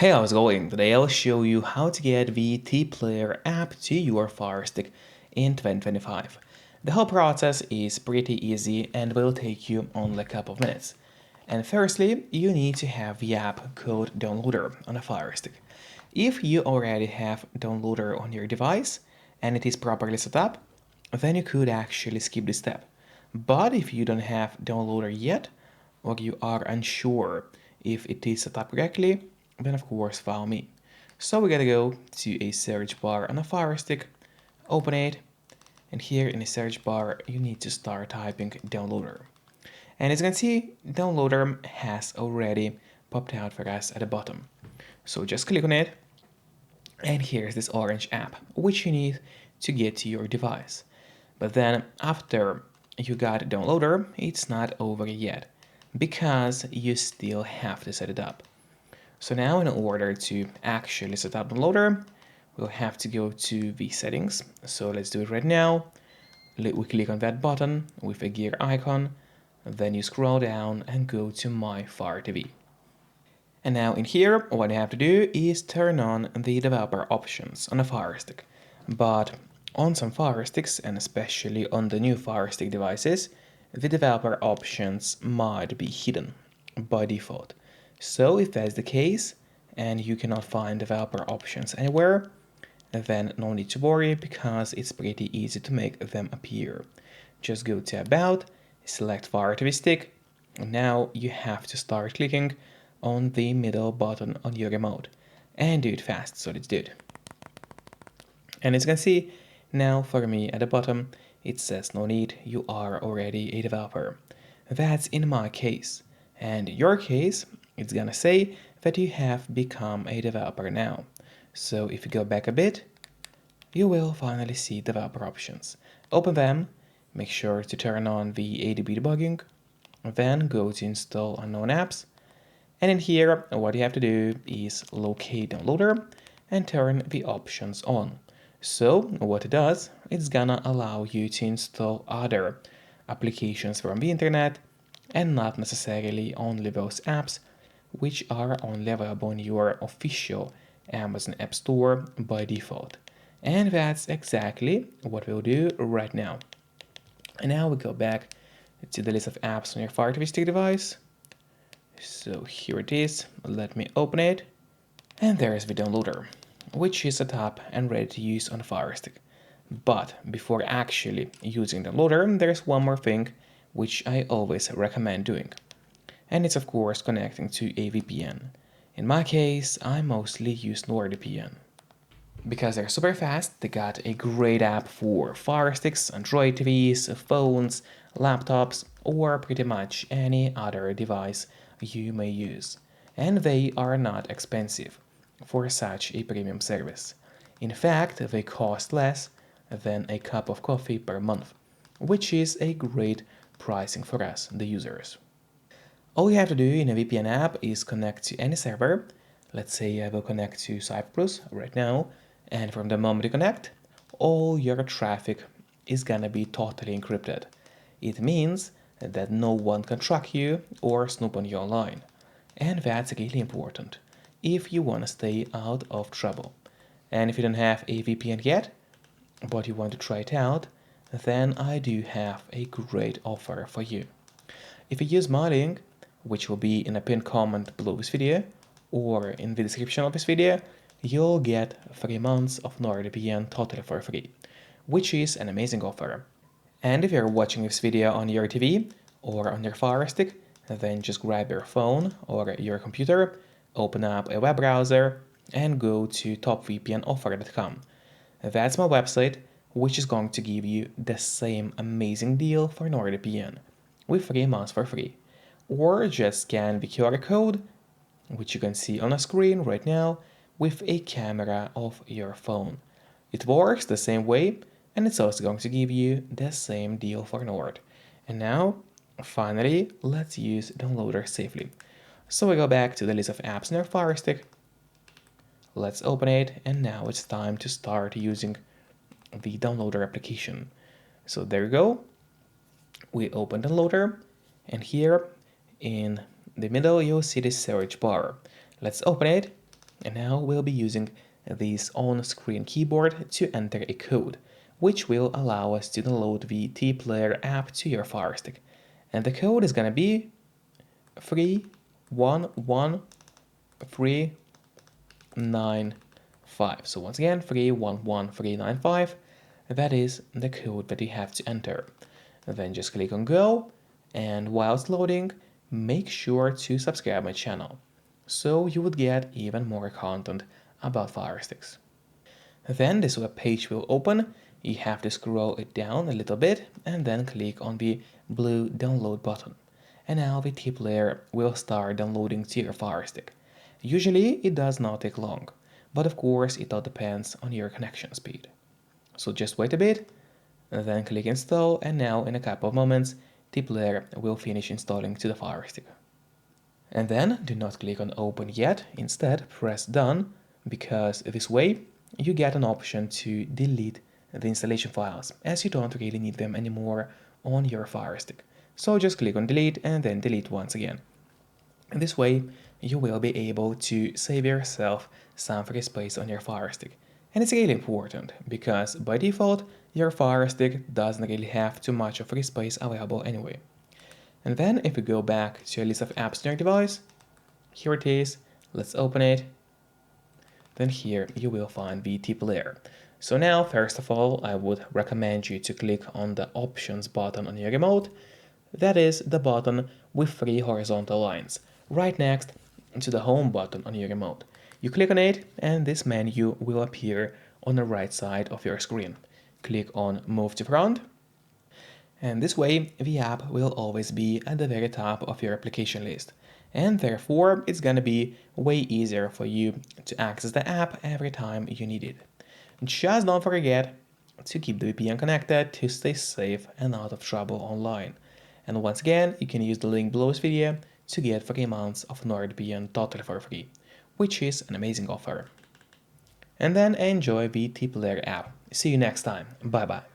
Hey, how's it going? Today I'll show you how to get the Tplayer app to your Firestick in 2025. The whole process is pretty easy and will take you only a couple of minutes. And firstly, you need to have the app called Downloader on a Firestick. If you already have Downloader on your device and it is properly set up, then you could actually skip this step. But if you don't have Downloader yet, or you are unsure if it is set up correctly, then of course follow me. So we gotta go to a search bar on a Firestick, open it, and here in the search bar you need to start typing downloader. And as you can see, downloader has already popped out for us at the bottom. So just click on it, and here's this orange app, which you need to get to your device. But then after you got downloader, it's not over yet, because you still have to set it up. So now in order to actually set up the loader, we'll have to go to the settings. So let's do it right now. We click on that button with a gear icon, then you scroll down and go to My Fire TV. And now in here, what you have to do is turn on the developer options on a Firestick. But on some Firesticks, and especially on the new Firestick devices, the developer options might be hidden by default. So if that's the case, and you cannot find developer options anywhere, then no need to worry, because it's pretty easy to make them appear. Just go to About, select Fire TV Stick, and now you have to start clicking on the middle button on your remote. And do it fast, so let's do it. And as you can see, now for me at the bottom, it says no need, you are already a developer. That's in my case. And in your case, it's gonna say that you have become a developer now. So if you go back a bit, you will finally see developer options. Open them, make sure to turn on the ADB debugging, then go to install unknown apps, and in here what you have to do is locate downloader and turn the options on. So what it does, it's gonna allow you to install other applications from the internet and not necessarily only those apps which are only available in your official Amazon App Store by default. And that's exactly what we'll do right now. And now we go back to the list of apps on your Fire TV Stick device. So here it is, let me open it. And there's the downloader, which is set up and ready to use on Firestick. But before actually using the loader, there's one more thing which I always recommend doing. And it's of course connecting to a VPN. In my case, I mostly use NordVPN. Because they're super fast, they got a great app for Firesticks, Android TVs, phones, laptops, or pretty much any other device you may use. And they are not expensive for such a premium service. In fact, they cost less than a cup of coffee per month, which is a great pricing for us, the users. All you have to do in a VPN app is connect to any server. Let's say I will connect to Cyprus right now, and from the moment you connect, all your traffic is gonna be totally encrypted. It means that no one can track you or snoop on you online. And that's really important if you want to stay out of trouble. And if you don't have a VPN yet, but you want to try it out, then I do have a great offer for you. If you use my link, which will be in a pinned comment below this video or in the description of this video, you'll get 3 months of NordVPN totally for free, which is an amazing offer. And if you're watching this video on your TV or on your Firestick, then just grab your phone or your computer, open up a web browser, and go to topvpnoffer.com. That's my website, which is going to give you the same amazing deal for NordVPN, with 3 months for free. Or just scan the QR code, which you can see on a screen right now, with a camera of your phone. It works the same way, and it's also going to give you the same deal for Nord. And now, finally, let's use downloader safely. So we go back to the list of apps in our Firestick. Let's open it, and now it's time to start using the downloader application. So there you go. We open the loader, and here in the middle you'll see the search bar. Let's open it, And now we'll be using this on-screen keyboard to enter a code, which will allow us to download the Tplayer app to your Firestick. And the code is gonna be 311395. So once again, 311395. That is the code that you have to enter. Then just click on go, and while it's loading, make sure to subscribe my channel, so you would get even more content about Firesticks. Then this web page will open. You have to scroll it down a little bit and then click on the blue download button. And now the Tplayer will start downloading to your Firestick. Usually it does not take long, but of course it all depends on your connection speed. So just wait a bit, and then click install, and now in a couple of moments Tplayer will finish installing to the Firestick. And then do not click on open yet, instead press done, because this way you get an option to delete the installation files, as you don't really need them anymore on your Firestick. So just click on delete and then delete once again. And this way you will be able to save yourself some free space on your Firestick. And it's really important, because by default your Firestick doesn't really have too much of free space available anyway. And then if we go back to a list of apps on your device, here it is, let's open it. Then here you will find the Tplayer. So now, first of all, I would recommend you to click on the options button on your remote. That is the button with 3 horizontal lines, right next to the home button on your remote. You click on it and this menu will appear on the right side of your screen. Click on move to front. And this way, the app will always be at the very top of your application list. And therefore, it's gonna be way easier for you to access the app every time you need it. Just don't forget to keep the VPN connected to stay safe and out of trouble online. And once again, you can use the link below this video to get 3 months of NordVPN totally for free, which is an amazing offer. And then enjoy the Tplayer app. See you next time. Bye bye.